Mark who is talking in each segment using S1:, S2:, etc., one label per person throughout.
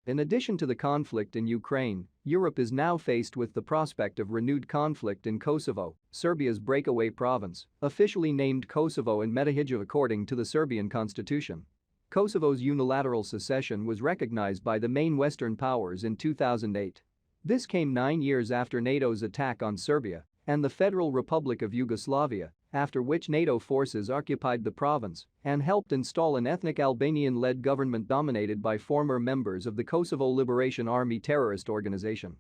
S1: In addition to the conflict in Ukraine, Europe is now faced with the prospect of renewed conflict in Kosovo, Serbia's breakaway province, officially named Kosovo in Metahijev according to the Serbian constitution. Kosovo's unilateral secession was recognized by the main Western powers in 2008. This came 9 years after NATO's attack on Serbia and the Federal Republic of Yugoslavia, after which NATO forces occupied the province and helped install an ethnic Albanian-led government dominated by former members of the Kosovo Liberation Army terrorist organization.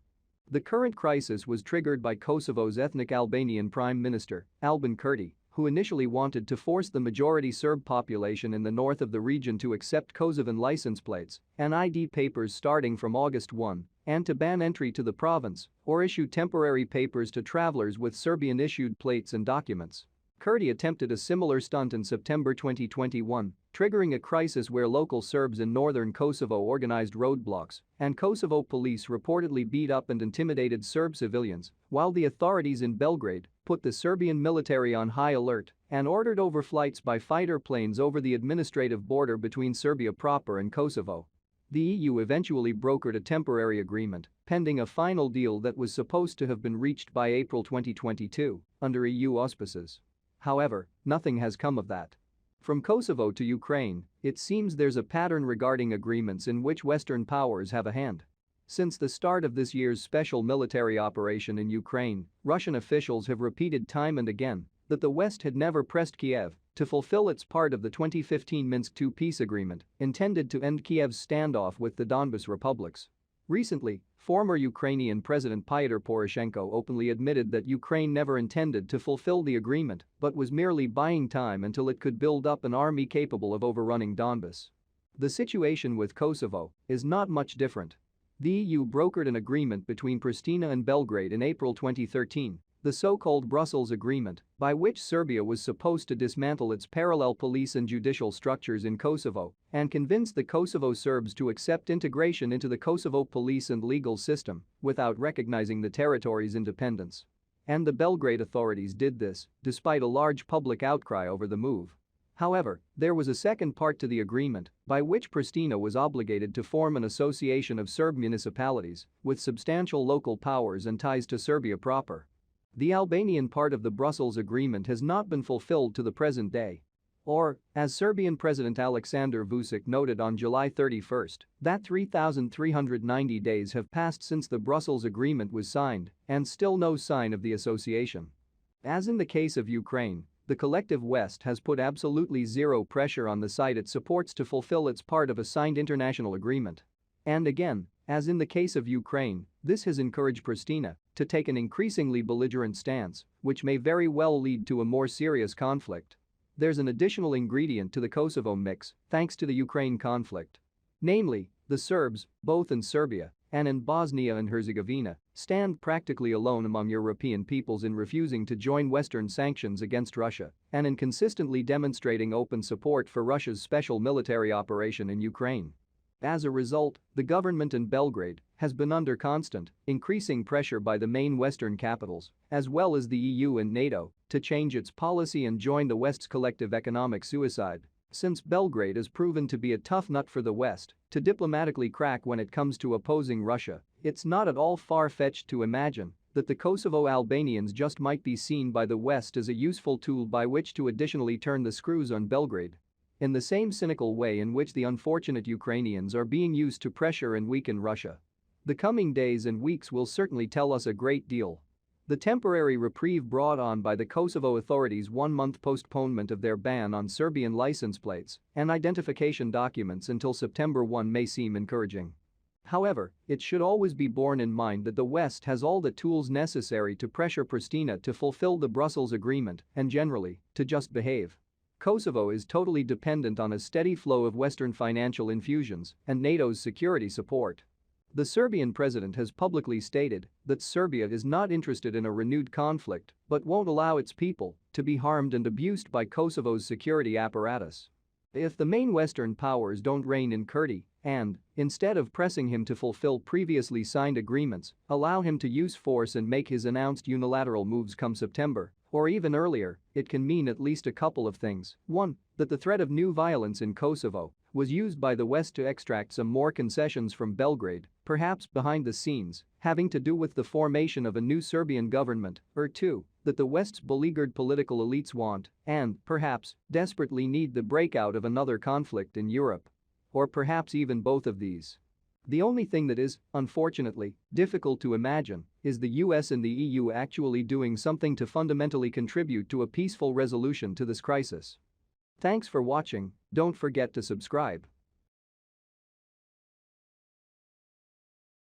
S1: The current crisis was triggered by Kosovo's ethnic Albanian Prime Minister, Albin Kurti, who initially wanted to force the majority Serb population in the north of the region to accept Kosovan license plates and ID papers starting from August 1 and to ban entry to the province or issue temporary papers to travelers with Serbian-issued plates and documents. Kurti attempted a similar stunt in September 2021, triggering a crisis where local Serbs in northern Kosovo organized roadblocks and Kosovo police reportedly beat up and intimidated Serb civilians, while the authorities in Belgrade put the Serbian military on high alert and ordered overflights by fighter planes over the administrative border between Serbia proper and Kosovo. The EU eventually brokered a temporary agreement, pending a final deal that was supposed to have been reached by April 2022 under EU auspices. However, nothing has come of that. From Kosovo to Ukraine, it seems there's a pattern regarding agreements in which Western powers have a hand. Since the start of this year's special military operation in Ukraine, Russian officials have repeated time and again that the West had never pressed Kiev to fulfill its part of the 2015 Minsk II peace agreement intended to end Kiev's standoff with the Donbas republics. Recently, former Ukrainian President Pyotr Poroshenko openly admitted that Ukraine never intended to fulfill the agreement but was merely buying time until it could build up an army capable of overrunning Donbas. The situation with Kosovo is not much different. The EU brokered an agreement between Pristina and Belgrade in April 2013, the so-called Brussels Agreement, by which Serbia was supposed to dismantle its parallel police and judicial structures in Kosovo and convince the Kosovo Serbs to accept integration into the Kosovo police and legal system without recognizing the territory's independence. And the Belgrade authorities did this, despite a large public outcry over the move. However, there was a second part to the agreement, by which Pristina was obligated to form an association of Serb municipalities with substantial local powers and ties to Serbia proper. The Albanian part of the Brussels Agreement has not been fulfilled to the present day. Or, as Serbian President Aleksandar Vučić noted on July 31, that 3,390 days have passed since the Brussels Agreement was signed and still no sign of the association. As in the case of Ukraine, the collective West has put absolutely zero pressure on the side it supports to fulfill its part of a signed international agreement. And again, as in the case of Ukraine, this has encouraged Pristina to take an increasingly belligerent stance, which may very well lead to a more serious conflict. There's an additional ingredient to the Kosovo mix, thanks to the Ukraine conflict. Namely, the Serbs, both in Serbia and in Bosnia and Herzegovina, stand practically alone among European peoples in refusing to join Western sanctions against Russia and in consistently demonstrating open support for Russia's special military operation in Ukraine. As a result, the government in Belgrade has been under constant, increasing pressure by the main Western capitals, as well as the EU and NATO, to change its policy and join the West's collective economic suicide. Since Belgrade has proven to be a tough nut for the West to diplomatically crack when it comes to opposing Russia, it's not at all far-fetched to imagine that the Kosovo Albanians just might be seen by the West as a useful tool by which to additionally turn the screws on Belgrade. In the same cynical way in which the unfortunate Ukrainians are being used to pressure and weaken Russia. The coming days and weeks will certainly tell us a great deal. The temporary reprieve brought on by the Kosovo authorities' one-month postponement of their ban on Serbian license plates and identification documents until September 1 may seem encouraging. However, it should always be borne in mind that the West has all the tools necessary to pressure Pristina to fulfill the Brussels Agreement and generally, to just behave. Kosovo is totally dependent on a steady flow of Western financial infusions and NATO's security support. The Serbian president has publicly stated that Serbia is not interested in a renewed conflict but won't allow its people to be harmed and abused by Kosovo's security apparatus. If the main Western powers don't rein in Kurti and, instead of pressing him to fulfill previously signed agreements, allow him to use force and make his announced unilateral moves come September, or even earlier, it can mean at least a couple of things. 1. That the threat of new violence in Kosovo was used by the West to extract some more concessions from Belgrade, perhaps behind the scenes, having to do with the formation of a new Serbian government, or two, that the West's beleaguered political elites want and, perhaps, desperately need the breakout of another conflict in Europe. Or perhaps even both of these. The only thing that is, unfortunately, difficult to imagine is the US and the EU actually doing something to fundamentally contribute to a peaceful resolution to this crisis. Thanks for watching, don't forget to subscribe.